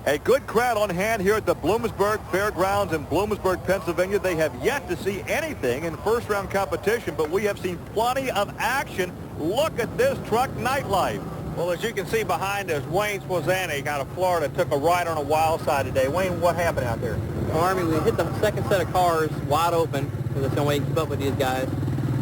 A good crowd on hand here at the Bloomsburg Fairgrounds in Bloomsburg, Pennsylvania. They have yet to see anything in first-round competition, but we have seen plenty of action. Look at this truck nightlife. Well, as you can see behind us, Wayne Swazanic out of Florida took a ride on a wild side today. Wayne, what happened out there? Army, we hit the second set of cars wide open, because that's the only way you keep up with these guys.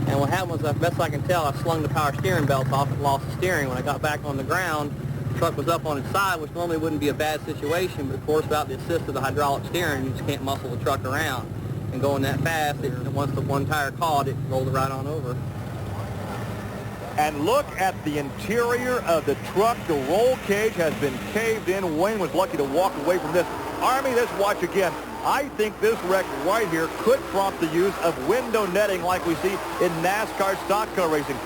And what happened was, as best I can tell, I slung the power steering belts off and lost the steering. When I got back on the ground, the truck was up on its side, which normally wouldn't be a bad situation, but of course without the assist of the hydraulic steering, you just can't muscle the truck around. And going that fast, once the one tire caught, it rolled it right on over. And look at the interior of the truck. The roll cage has been caved in. Wayne was lucky to walk away from this. Army, let's watch again. I think this wreck right here could prompt the use of window netting like we see in NASCAR stock car racing.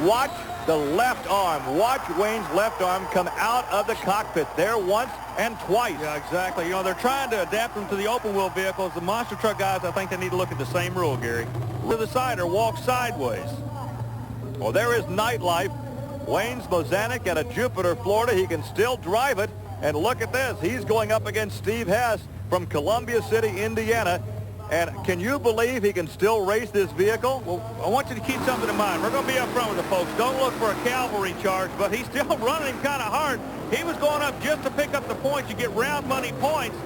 Watch the left arm. Watch Wayne's left arm come out of the cockpit there once and twice. Yeah, exactly. You know, they're trying to adapt them to the open wheel vehicles. The monster truck guys, I think they need to look at the same rule, Gary. To the side or walk sideways. Well, there is nightlife. Wayne Swazanic out of Jupiter, Florida. He can still drive it. And look at this. He's going up against Steve Hess from Columbia City, Indiana. And can you believe he can still race this vehicle? Well, I want you to keep something in mind. We're going to be up front with the folks. Don't look for a cavalry charge, but he's still running him kind of hard. He was going up just to pick up the points. You get round money points.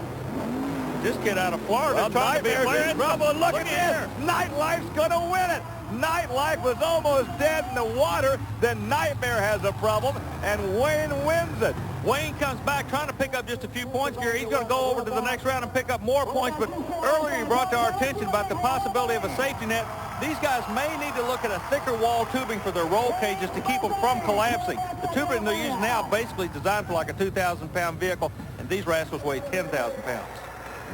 This kid out of Florida trying to be a player in trouble. Look at this. Nightlife's going to win it. Nightlife was almost dead in the water. Then Nightmare has a problem, and Wayne wins it. Wayne comes back trying to pick up just a few points here. He's going to go over to the next round and pick up more points. But earlier he brought to our attention about the possibility of a safety net. These guys may need to look at a thicker wall tubing for their roll cages to keep them from collapsing. The tubing they're using now basically designed for like a 2,000-pound vehicle, and these rascals weigh 10,000 pounds.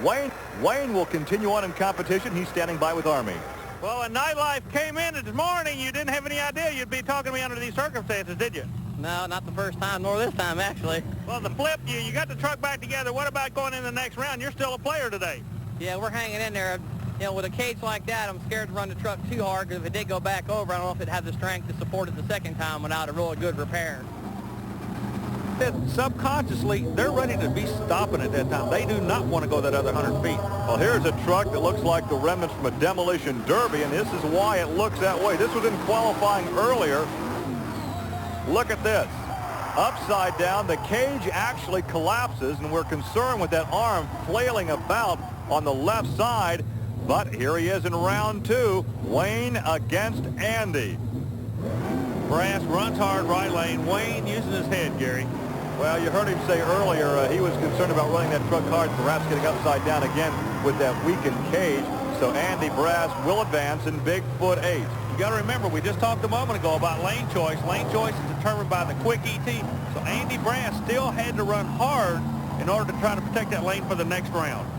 Wayne will continue on in competition. He's standing by with Army. Well, when Nightlife came in this morning, you didn't have any idea you'd be talking to me under these circumstances, did you? No, not the first time, nor this time, actually. Well, the flip, you got the truck back together. What about going in the next round? You're still a player today. Yeah, we're hanging in there. You know, with a cage like that, I'm scared to run the truck too hard, because if it did go back over, I don't know if it'd have the strength to support it the second time without a really good repair. Subconsciously, they're ready to be stopping at that time. They do not want to go that other 100 feet. Well, here's a truck that looks like the remnants from a demolition derby, and this is why it looks that way. This was in qualifying earlier. Look at this. Upside down, the cage actually collapses, and we're concerned with that arm flailing about on the left side. But here he is in round two, Wayne against Andy. Brass runs hard right lane. Wayne using his head, Gary. Well, you heard him say earlier he was concerned about running that truck hard, perhaps getting upside down again with that weakened cage. So Andy Brass will advance in Bigfoot 8. You got to remember, we just talked a moment ago about lane choice. Lane choice is determined by the quick ET. So Andy Brass still had to run hard in order to try to protect that lane for the next round.